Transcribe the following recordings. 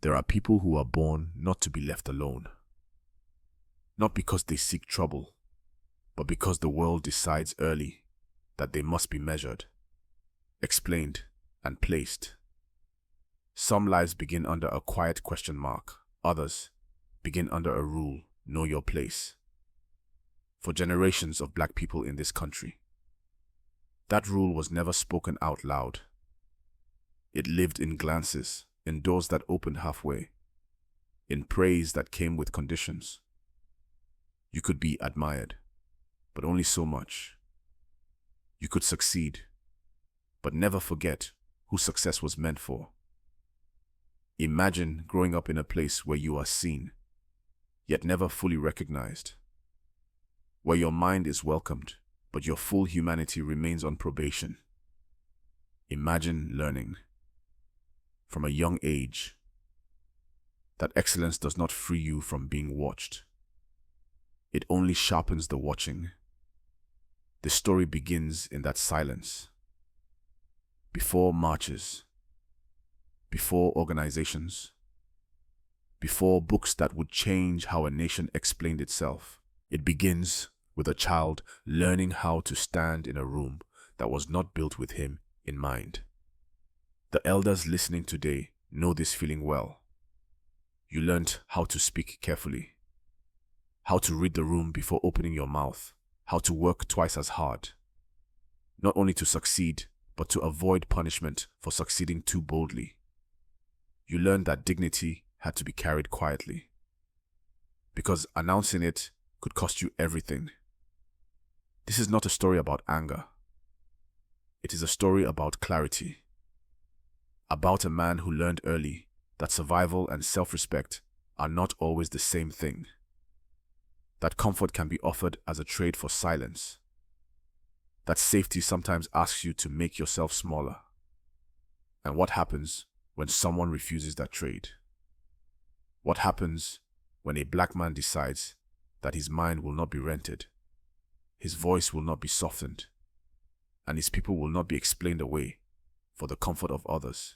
There are people who are born not to be left alone. Not because they seek trouble, but because the world decides early that they must be measured, explained, and placed. Some lives begin under a quiet question mark. Others begin under a rule, know your place. For generations of black people in this country, that rule was never spoken out loud. It lived in glances, in doors that opened halfway, in praise that came with conditions. You could be admired, but only so much. You could succeed, but never forget who success was meant for. Imagine growing up in a place where you are seen, yet never fully recognized. Where your mind is welcomed, but your full humanity remains on probation. Imagine learning, from a young age, that excellence does not free you from being watched. It only sharpens the watching. The story begins in that silence. Before marches, before organizations, before books that would change how a nation explained itself, it begins with a child learning how to stand in a room that was not built with him in mind. The elders listening today know this feeling well. You learned how to speak carefully, how to read the room before opening your mouth, how to work twice as hard, not only to succeed, but to avoid punishment for succeeding too boldly. You learned that dignity had to be carried quietly, because announcing it could cost you everything. This is not a story about anger. It is a story about clarity, about a man who learned early that survival and self-respect are not always the same thing, that comfort can be offered as a trade for silence, that safety sometimes asks you to make yourself smaller. And what happens when someone refuses that trade? What happens when a black man decides that his mind will not be rented, his voice will not be softened, and his people will not be explained away for the comfort of others?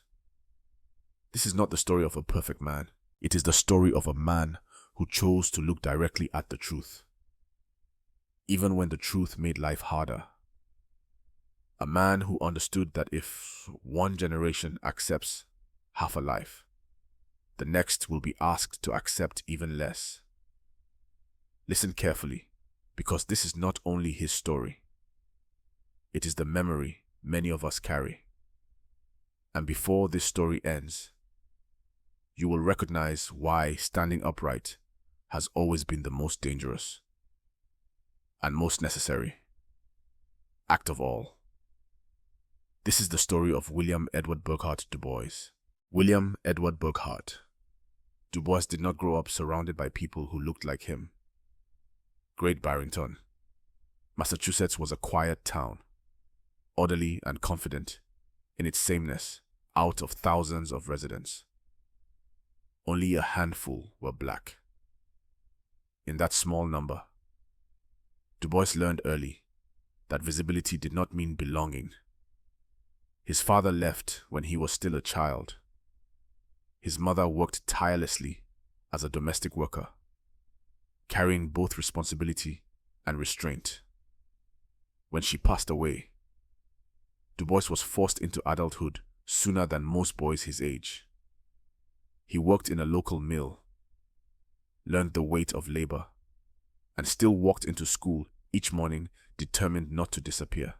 This is not the story of a perfect man. It is the story of a man who chose to look directly at the truth, even when the truth made life harder. A man who understood that if one generation accepts half a life, the next will be asked to accept even less. Listen carefully, because this is not only his story. It is the memory many of us carry. And before this story ends, you will recognize why standing upright has always been the most dangerous and most necessary act of all. This is the story of William Edward Burghardt Du Bois. William Edward Burghardt Du Bois did not grow up surrounded by people who looked like him. Great Barrington, Massachusetts was a quiet town, orderly and confident in its sameness out of thousands of residents. Only a handful were black. In that small number, Du Bois learned early that visibility did not mean belonging. His father left when he was still a child. His mother worked tirelessly as a domestic worker, carrying both responsibility and restraint. When she passed away, Du Bois was forced into adulthood sooner than most boys his age. He worked in a local mill, learned the weight of labor, and still walked into school each morning determined not to disappear.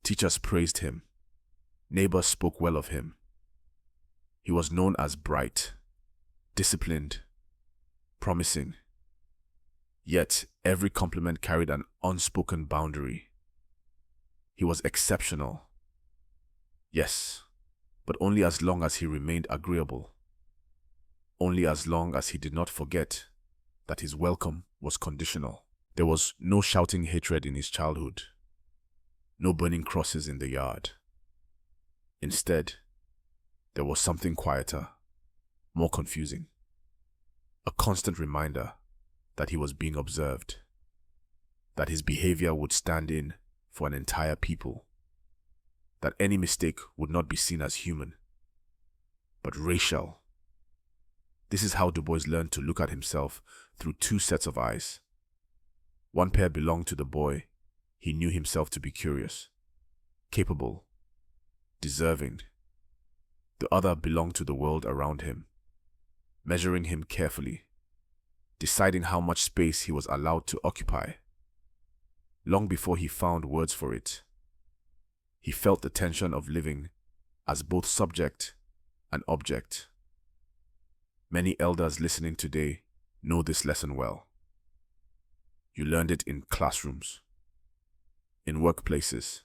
Teachers praised him. Neighbors spoke well of him. He was known as bright, disciplined, promising. Yet every compliment carried an unspoken boundary. He was exceptional. Yes, but only as long as he remained agreeable. Only as long as he did not forget that his welcome was conditional. There was no shouting hatred in his childhood, no burning crosses in the yard. Instead, there was something quieter, more confusing. A constant reminder that he was being observed, that his behavior would stand in for an entire people, that any mistake would not be seen as human, but racial. This is how Du Bois learned to look at himself through two sets of eyes. One pair belonged to the boy he knew himself to be: curious, capable, deserving. The other belonged to the world around him, measuring him carefully, deciding how much space he was allowed to occupy. Long before he found words for it, he felt the tension of living as both subject and object. Many elders listening today know this lesson well. You learned it in classrooms, in workplaces,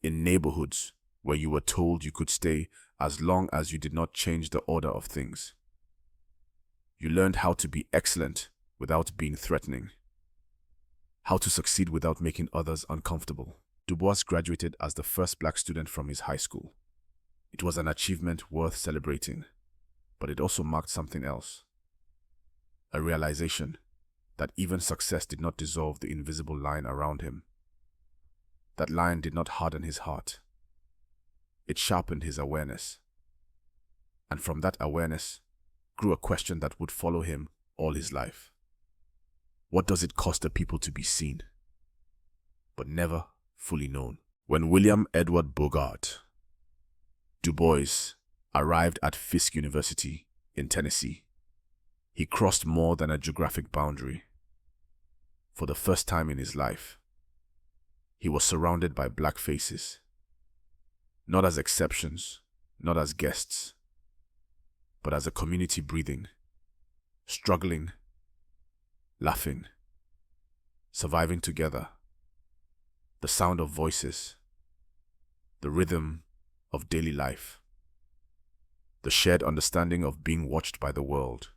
in neighborhoods where you were told you could stay as long as you did not change the order of things. You learned how to be excellent without being threatening, how to succeed without making others uncomfortable. Du Bois graduated as the first black student from his high school. It was an achievement worth celebrating, but it also marked something else. A realization that even success did not dissolve the invisible line around him. That line did not harden his heart. It sharpened his awareness. And from that awareness grew a question that would follow him all his life. What does it cost a people to be seen, but never fully known? When William Edward Bogart Du Bois arrived at Fisk University in Tennessee, he crossed more than a geographic boundary. For the first time in his life, he was surrounded by black faces, not as exceptions, not as guests, but as a community breathing, struggling, laughing, surviving together. The sound of voices, the rhythm of daily life, the shared understanding of being watched by the world.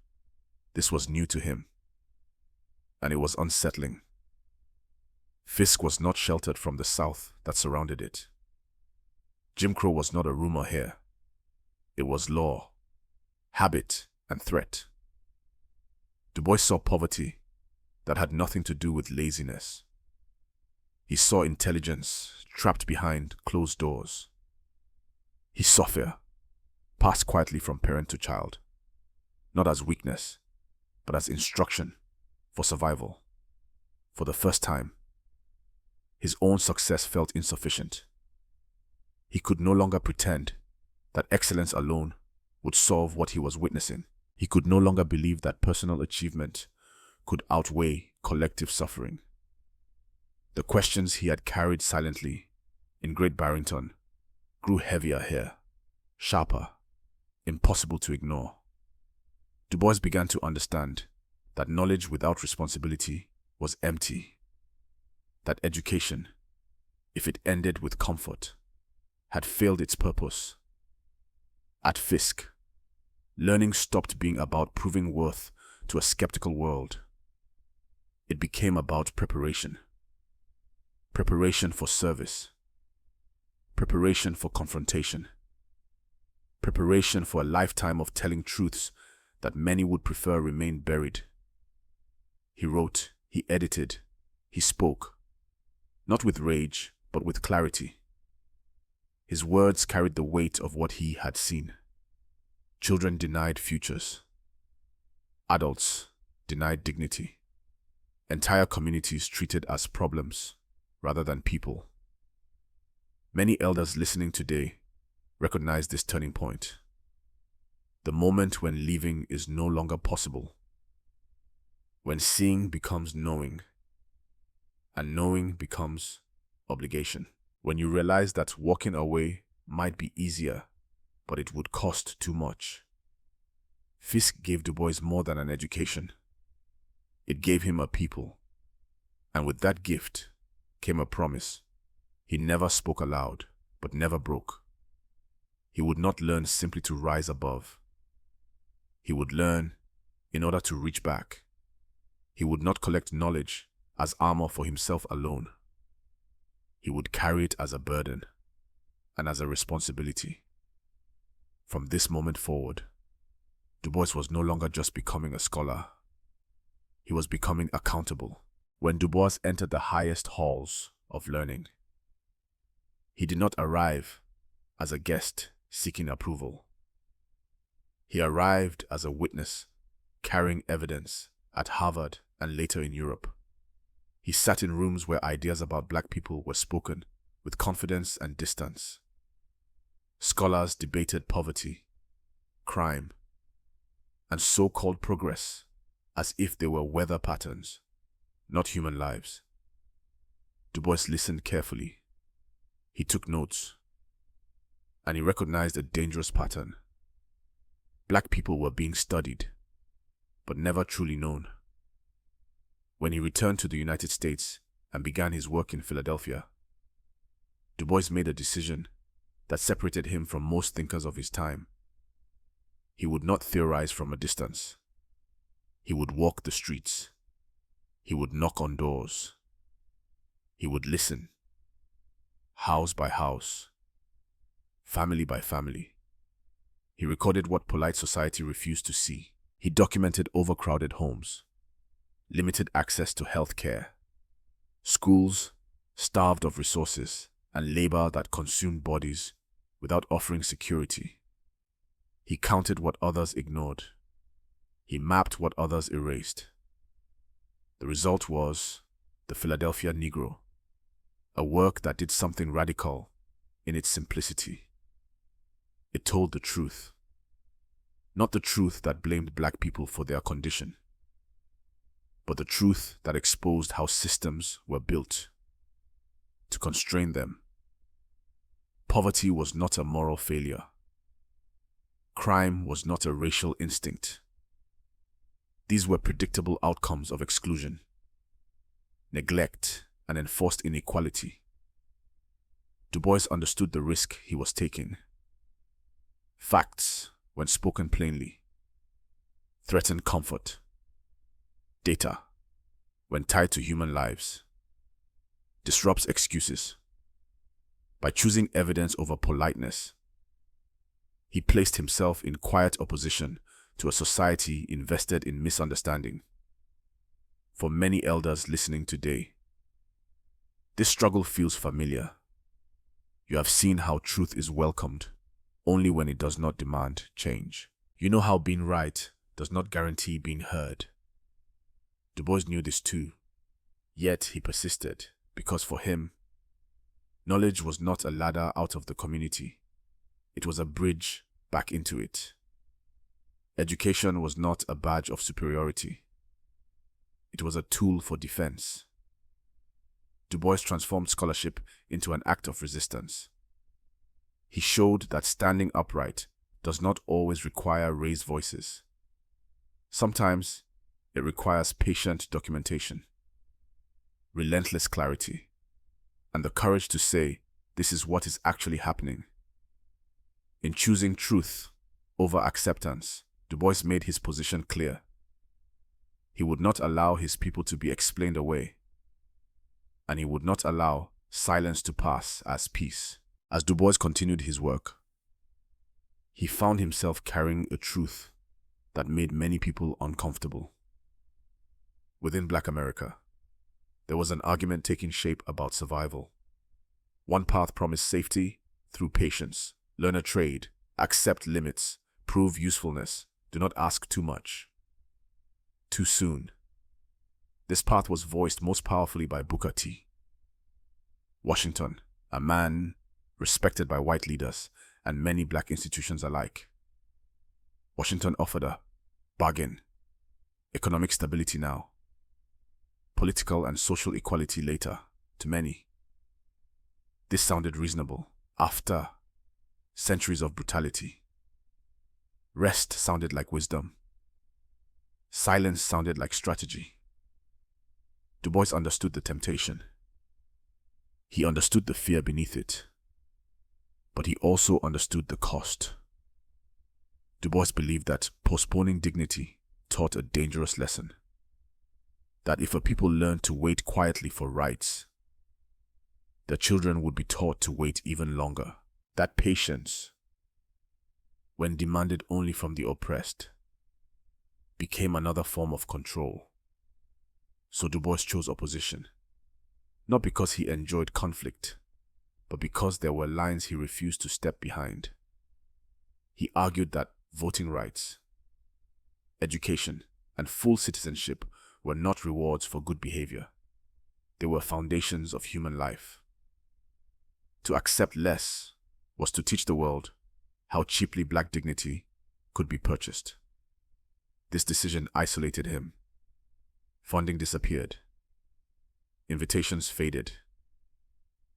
This was new to him, and it was unsettling. Fisk was not sheltered from the South that surrounded it. Jim Crow was not a rumor here. It was law, habit, and threat. Du Bois saw poverty that had nothing to do with laziness. He saw intelligence trapped behind closed doors. He saw fear passed quietly from parent to child, not as weakness, but as instruction for survival. For the first time, his own success felt insufficient. He could no longer pretend that excellence alone would solve what he was witnessing. He could no longer believe that personal achievement could outweigh collective suffering. The questions he had carried silently in Great Barrington grew heavier here, sharper, impossible to ignore. Du Bois began to understand that knowledge without responsibility was empty. That education, if it ended with comfort, had failed its purpose. At Fisk, learning stopped being about proving worth to a skeptical world. It became about preparation. Preparation for service. Preparation for confrontation. Preparation for a lifetime of telling truths that many would prefer remain buried. He wrote, he edited, he spoke, not with rage, but with clarity. His words carried the weight of what he had seen. Children denied futures. Adults denied dignity. Entire communities treated as problems rather than people. Many elders listening today recognize this turning point. The moment when leaving is no longer possible. When seeing becomes knowing, and knowing becomes obligation. When you realize that walking away might be easier, but it would cost too much. Fisk gave Du Bois more than an education. It gave him a people. And with that gift came a promise. He never spoke aloud, but never broke. He would not learn simply to rise above. He would learn in order to reach back. He would not collect knowledge as armor for himself alone. He would carry it as a burden and as a responsibility. From this moment forward, Du Bois was no longer just becoming a scholar. He was becoming accountable. When Du Bois entered the highest halls of learning, he did not arrive as a guest seeking approval. He arrived as a witness, carrying evidence at Harvard and later in Europe. He sat in rooms where ideas about black people were spoken with confidence and distance. Scholars debated poverty, crime, and so-called progress as if they were weather patterns, not human lives. Du Bois listened carefully. He took notes, and he recognized a dangerous pattern. Black people were being studied, but never truly known. When he returned to the United States and began his work in Philadelphia, Du Bois made a decision that separated him from most thinkers of his time. He would not theorize from a distance. He would walk the streets. He would knock on doors. He would listen, house by house, family by family. He recorded what polite society refused to see. He documented overcrowded homes, limited access to health care, schools starved of resources, and labor that consumed bodies without offering security. He counted what others ignored. He mapped what others erased. The result was the Philadelphia Negro, a work that did something radical in its simplicity. It told the truth, not the truth that blamed black people for their condition, but the truth that exposed how systems were built to constrain them. Poverty was not a moral failure. Crime was not a racial instinct. These were predictable outcomes of exclusion, neglect, and enforced inequality. Du Bois understood the risk he was taking. Facts, when spoken plainly, threatened comfort. Data, when tied to human lives, disrupts excuses. By choosing evidence over politeness, he placed himself in quiet opposition to a society invested in misunderstanding. For many elders listening today, this struggle feels familiar. You have seen how truth is welcomed only when it does not demand change. You know how being right does not guarantee being heard. Du Bois knew this too, yet he persisted because for him, knowledge was not a ladder out of the community. It was a bridge back into it. Education was not a badge of superiority. It was a tool for defense. Du Bois transformed scholarship into an act of resistance. He showed that standing upright does not always require raised voices. Sometimes it requires patient documentation, relentless clarity, and the courage to say, this is what is actually happening. In choosing truth over acceptance, Du Bois made his position clear. He would not allow his people to be explained away, and he would not allow silence to pass as peace. As Du Bois continued his work, he found himself carrying a truth that made many people uncomfortable. Within Black America, there was an argument taking shape about survival. One path promised safety through patience, learn a trade, accept limits, prove usefulness, do not ask too much, too soon. This path was voiced most powerfully by Booker T. Washington, a man respected by white leaders and many black institutions alike. Washington offered a bargain: economic stability now, political and social equality later, to many. This sounded reasonable after centuries of brutality. Rest sounded like wisdom. Silence sounded like strategy. Du Bois understood the temptation. He understood the fear beneath it. But he also understood the cost. Du Bois believed that postponing dignity taught a dangerous lesson. That if a people learned to wait quietly for rights, their children would be taught to wait even longer. That patience, when demanded only from the oppressed, became another form of control. So Du Bois chose opposition, not because he enjoyed conflict, but because there were lines he refused to step behind. He argued that voting rights, education, and full citizenship were not rewards for good behavior. They were foundations of human life. To accept less was to teach the world how cheaply black dignity could be purchased. This decision isolated him. Funding disappeared. Invitations faded.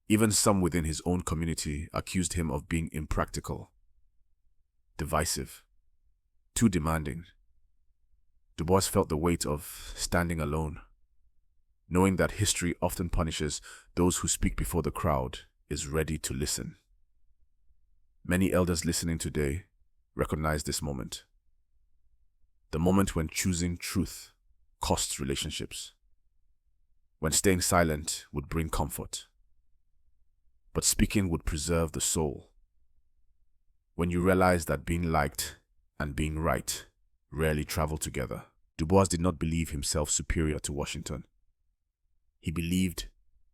Even some within his own community accused him of being impractical, divisive, too demanding. Du Bois felt the weight of standing alone, knowing that history often punishes those who speak before the crowd is ready to listen. Many elders listening today recognize this moment. The moment when choosing truth costs relationships. When staying silent would bring comfort, but speaking would preserve the soul. When you realize that being liked and being right rarely travel together. Du Bois did not believe himself superior to Washington. He believed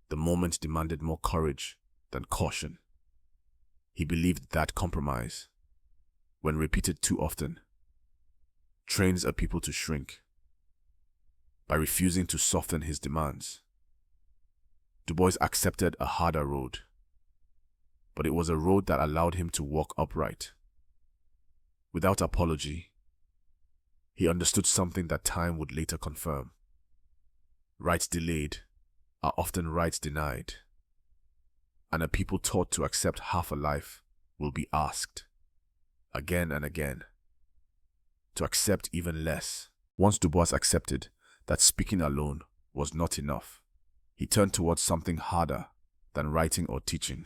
the moment demanded more courage than caution. He believed that compromise, when repeated too often, trains a people to shrink. By refusing to soften his demands, Du Bois accepted a harder road, but it was a road that allowed him to walk upright. Without apology, he understood something that time would later confirm. Rights delayed are often rights denied, and a people taught to accept half a life will be asked, again and again, to accept even less. Once Du Bois accepted that speaking alone was not enough, he turned towards something harder than writing or teaching.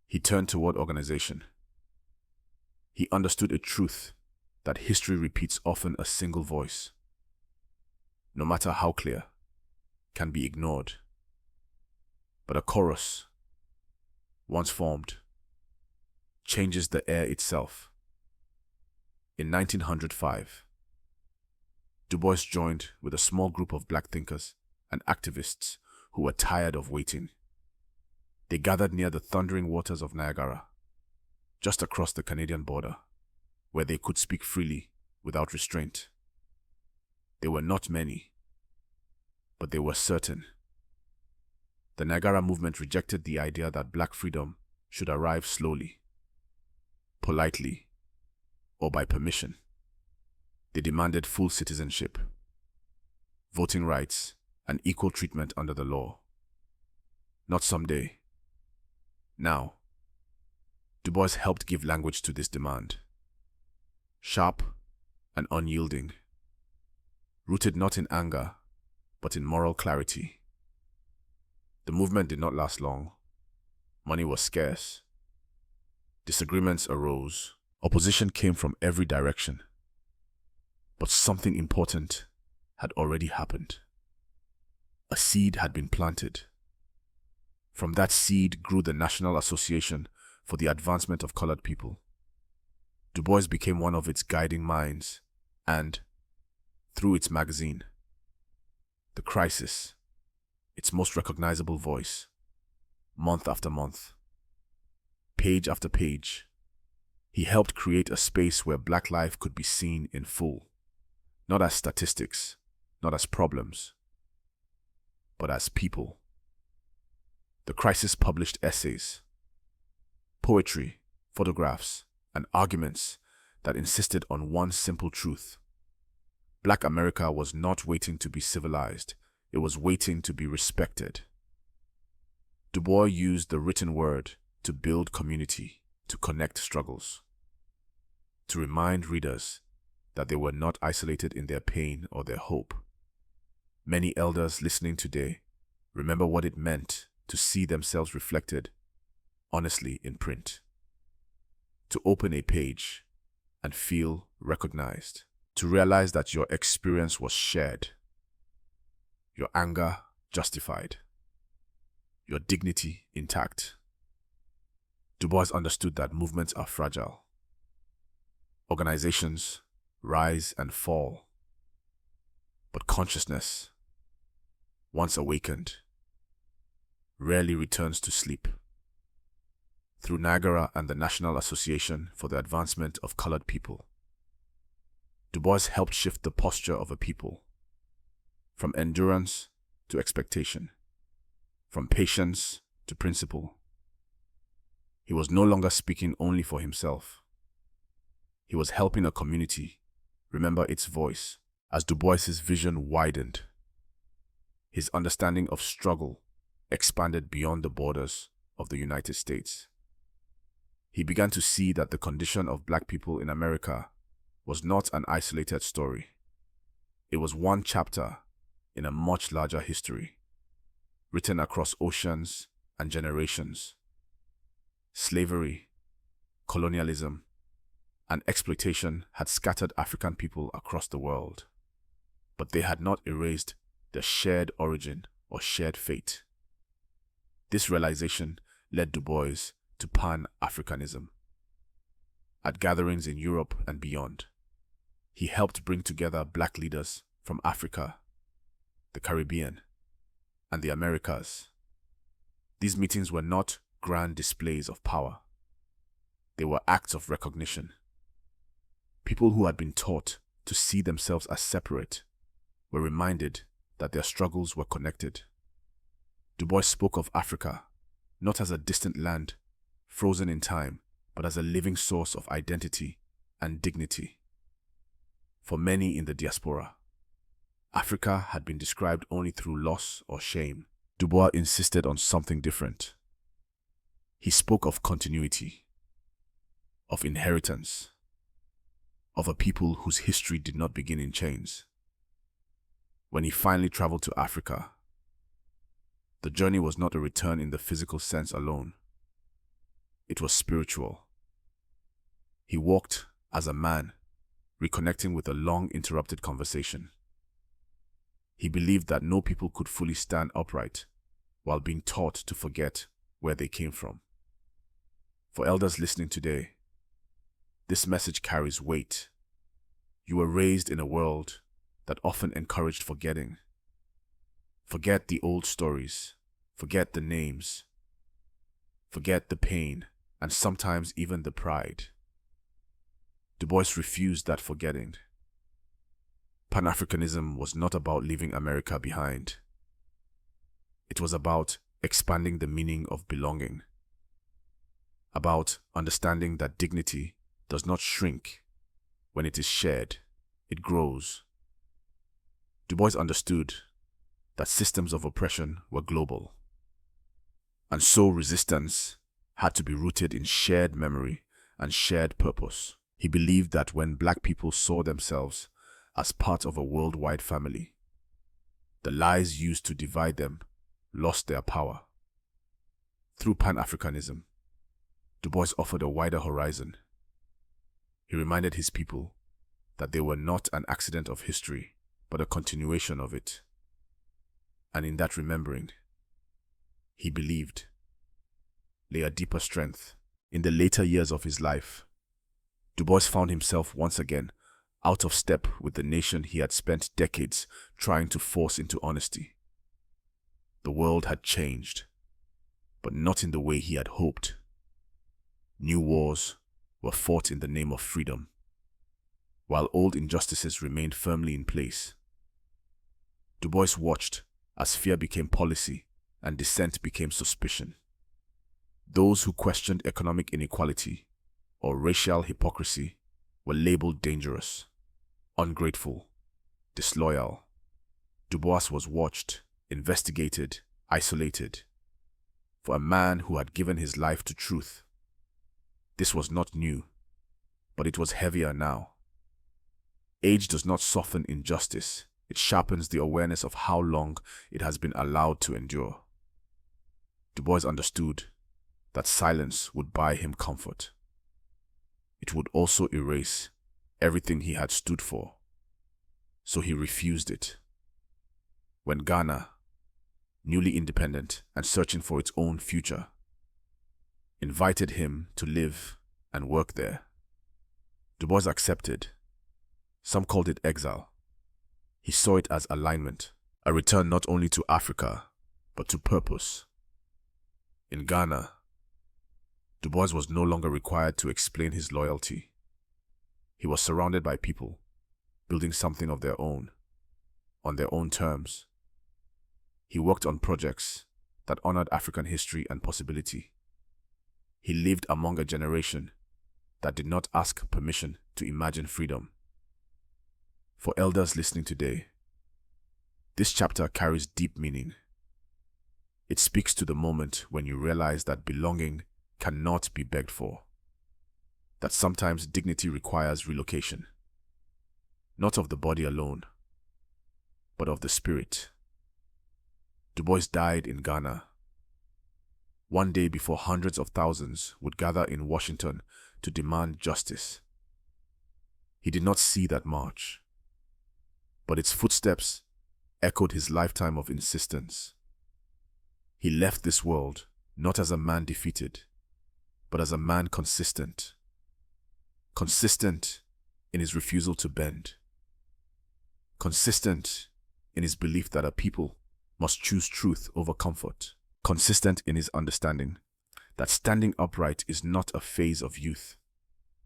He turned toward organization. He understood a truth that history repeats often a single voice, no matter how clear, can be ignored. But a chorus, once formed, changes the air itself. In 1905, Du Bois joined with a small group of black thinkers and activists who were tired of waiting. They gathered near the thundering waters of Niagara, just across the Canadian border, where they could speak freely without restraint. They were not many, but they were certain. The Niagara movement rejected the idea that black freedom should arrive slowly, politely, or by permission. They demanded full citizenship, voting rights, and equal treatment under the law. Not someday. Now. Du Bois helped give language to this demand. Sharp and unyielding, rooted not in anger, but in moral clarity. The movement did not last long. Money was scarce. Disagreements arose. Opposition came from every direction. But something important had already happened. A seed had been planted. From that seed grew the National Association for the Advancement of Colored People. Du Bois became one of its guiding minds, and, through its magazine, The Crisis, its most recognizable voice, month after month, page after page, he helped create a space where black life could be seen in full, not as statistics, not as problems, but as people. The Crisis published essays, poetry, photographs, and arguments that insisted on one simple truth. Black America was not waiting to be civilized, it was waiting to be respected. Du Bois used the written word to build community, to connect struggles, to remind readers that they were not isolated in their pain or their hope. Many elders listening today remember what it meant to see themselves reflected honestly in print, to open a page and feel recognized, to realize that your experience was shared, your anger justified, your dignity intact. Du Bois understood that movements are fragile. Organizations rise and fall, but consciousness, once awakened, rarely returns to sleep. through Niagara and the National Association for the Advancement of Colored People. Du Bois helped shift the posture of a people, from endurance to expectation, from patience to principle. He was no longer speaking only for himself. He was helping a community remember its voice. As Du Bois's vision widened, his understanding of struggle expanded beyond the borders of the United States. He began to see that the condition of black people in America was not an isolated story. It was one chapter in a much larger history, written across oceans and generations. Slavery, colonialism, and exploitation had scattered African people across the world, but they had not erased their shared origin or shared fate. This realization led Du Bois to Pan-Africanism. At gatherings in Europe and beyond, he helped bring together black leaders from Africa, the Caribbean, and the Americas. These meetings were not grand displays of power. They were acts of recognition. People who had been taught to see themselves as separate were reminded that their struggles were connected. Du Bois spoke of Africa not as a distant land, frozen in time, but as a living source of identity and dignity. For many in the diaspora, Africa had been described only through loss or shame. Du Bois insisted on something different. He spoke of continuity, of inheritance, of a people whose history did not begin in chains. When he finally traveled to Africa, the journey was not a return in the physical sense alone. It was spiritual. He walked as a man, reconnecting with a long-interrupted conversation. He believed that no people could fully stand upright while being taught to forget where they came from. For elders listening today, this message carries weight. You were raised in a world that often encouraged forgetting. Forget the old stories, forget the names, forget the pain, and sometimes even the pride. Du Bois refused that forgetting. Pan-Africanism was not about leaving America behind. It was about expanding the meaning of belonging, about understanding that dignity does not shrink when it is shared, it grows. Du Bois understood that systems of oppression were global, and so resistance had to be rooted in shared memory and shared purpose. He believed that when black people saw themselves as part of a worldwide family, the lies used to divide them lost their power. Through Pan-Africanism, Du Bois offered a wider horizon. He reminded his people that they were not an accident of history, but a continuation of it. And in that remembering, he believed, lay a deeper strength. In the later years of his life, Du Bois found himself once again out of step with the nation he had spent decades trying to force into honesty. The world had changed, but not in the way he had hoped. New wars were fought in the name of freedom, while old injustices remained firmly in place. Du Bois watched as fear became policy and dissent became suspicion. Those who questioned economic inequality or racial hypocrisy were labeled dangerous, ungrateful, disloyal. Du Bois was watched, investigated, isolated. For a man who had given his life to truth, this was not new, but it was heavier now. Age does not soften injustice, it sharpens the awareness of how long it has been allowed to endure. Du Bois understood that silence would buy him comfort. It would also erase everything he had stood for, so he refused it. When Ghana, newly independent and searching for its own future, invited him to live and work there, Du Bois accepted. Some called it exile. He saw it as alignment, a return not only to Africa, but to purpose. In Ghana, Du Bois was no longer required to explain his loyalty. He was surrounded by people, building something of their own, on their own terms. He worked on projects that honored African history and possibility. He lived among a generation that did not ask permission to imagine freedom. For elders listening today, this chapter carries deep meaning. It speaks to the moment when you realize that belonging cannot be begged for, that sometimes dignity requires relocation, not of the body alone, but of the spirit. Du Bois died in Ghana, one day before hundreds of thousands would gather in Washington to demand justice. He did not see that march, but its footsteps echoed his lifetime of insistence. He left this world not as a man defeated, but as a man consistent. Consistent in his refusal to bend. Consistent in his belief that a people must choose truth over comfort. Consistent in his understanding that standing upright is not a phase of youth,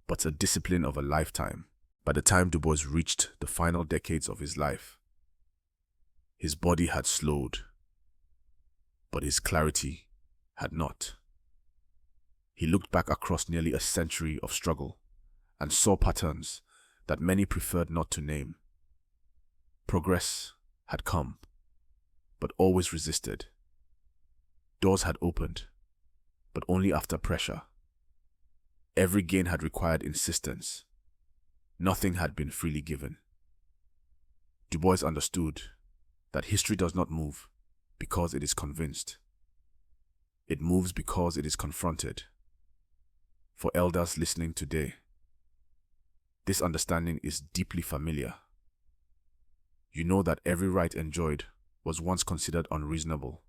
but a discipline of a lifetime. By the time Du Bois reached the final decades of his life, his body had slowed, but his clarity had not. He looked back across nearly a century of struggle and saw patterns that many preferred not to name. Progress had come, but always resisted. Doors had opened, but only after pressure. Every gain had required insistence. Nothing had been freely given. Du Bois understood that history does not move because it is convinced. It moves because it is confronted. For elders listening today, this understanding is deeply familiar. You know that every right enjoyed was once considered unreasonable,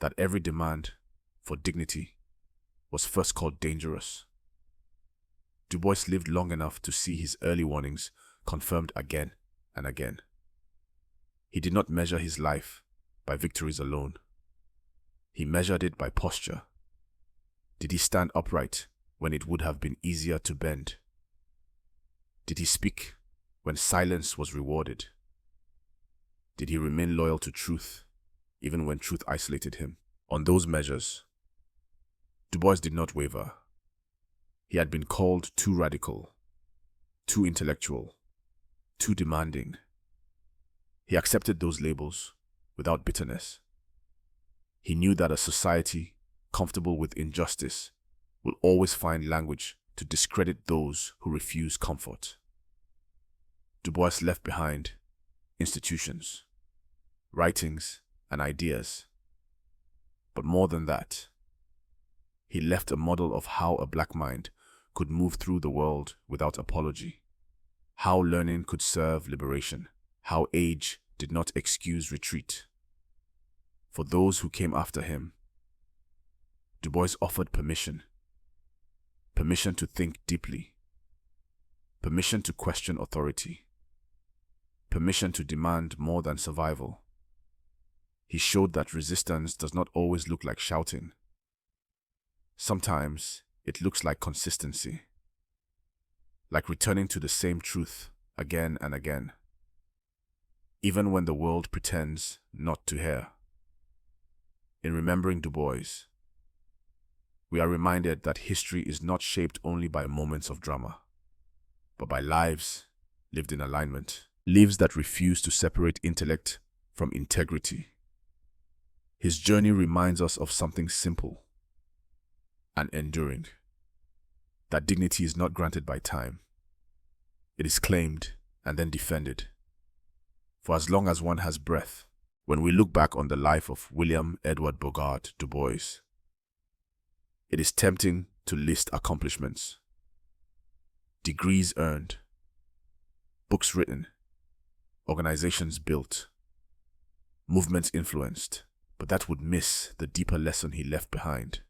that every demand for dignity was first called dangerous. Du Bois lived long enough to see his early warnings confirmed again and again. He did not measure his life by victories alone. He measured it by posture. Did he stand upright when it would have been easier to bend? Did he speak when silence was rewarded? Did he remain loyal to truth even when truth isolated him? On those measures, Du Bois did not waver. He had been called too radical, too intellectual, too demanding. He accepted those labels without bitterness. He knew that a society comfortable with injustice will always find language to discredit those who refuse comfort. Du Bois left behind institutions, writings, and ideas. But more than that, he left a model of how a black mind could move through the world without apology, how learning could serve liberation, how age did not excuse retreat. For those who came after him, Du Bois offered permission. Permission to think deeply. Permission to question authority. Permission to demand more than survival. He showed that resistance does not always look like shouting. Sometimes it looks like consistency, like returning to the same truth again and again, even when the world pretends not to hear. In remembering Du Bois, we are reminded that history is not shaped only by moments of drama, but by lives lived in alignment, lives that refuse to separate intellect from integrity. His journey reminds us of something simple and enduring, that dignity is not granted by time. It is claimed and then defended. For as long as one has breath, when we look back on the life of William Edward Bogart Du Bois, it is tempting to list accomplishments, degrees earned, books written, organizations built, movements influenced, but that would miss the deeper lesson he left behind.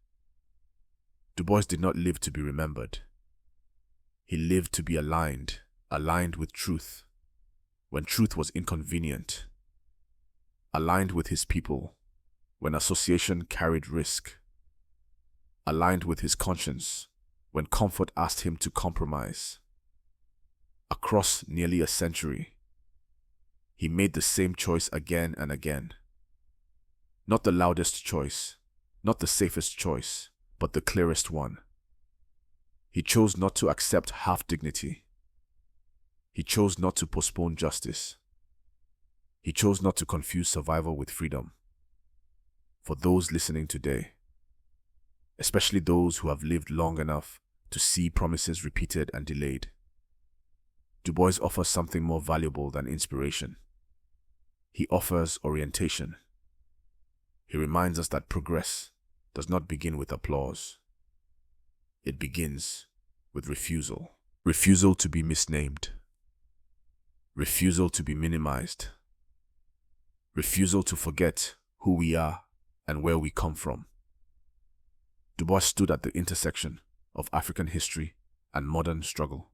Du Bois did not live to be remembered. He lived to be aligned with truth, when truth was inconvenient, aligned with his people, when association carried risk, aligned with his conscience when comfort asked him to compromise. Across nearly a century, he made the same choice again and again. Not the loudest choice, not the safest choice, but the clearest one. He chose not to accept half dignity. He chose not to postpone justice. He chose not to confuse survival with freedom. For those listening today, especially those who have lived long enough to see promises repeated and delayed, Du Bois offers something more valuable than inspiration. He offers orientation. He reminds us that progress does not begin with applause. It begins with refusal. Refusal to be misnamed. Refusal to be minimized. Refusal to forget who we are and where we come from. Du Bois stood at the intersection of African history and modern struggle,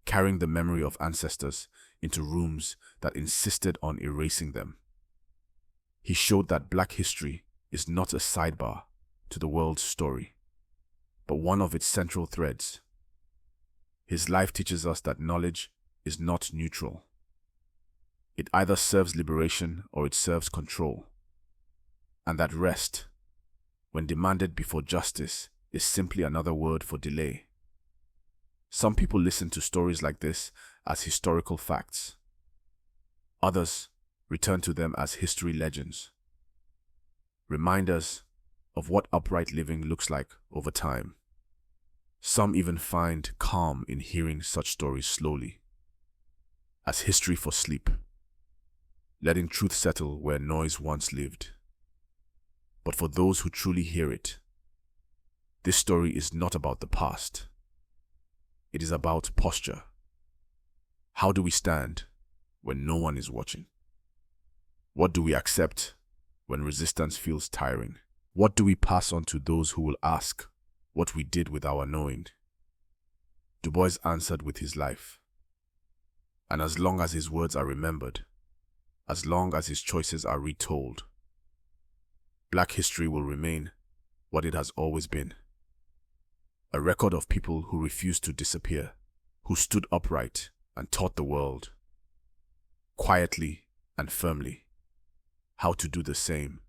carrying the memory of ancestors into rooms that insisted on erasing them. He showed that Black history is not a sidebar to the world's story, but one of its central threads. His life teaches us that knowledge is not neutral. It either serves liberation or it serves control, and that rest, when demanded before justice, is simply another word for delay. Some people listen to stories like this as historical facts. Others return to them as history legends, reminders of what upright living looks like over time. Some even find calm in hearing such stories slowly, as history for sleep, letting truth settle where noise once lived. But for those who truly hear it, this story is not about the past. It is about posture. How do we stand when no one is watching? What do we accept when resistance feels tiring? What do we pass on to those who will ask what we did with our knowing? Du Bois answered with his life. And as long as his words are remembered, as long as his choices are retold, Black history will remain what it has always been. A record of people who refused to disappear, who stood upright and taught the world, quietly and firmly, how to do the same.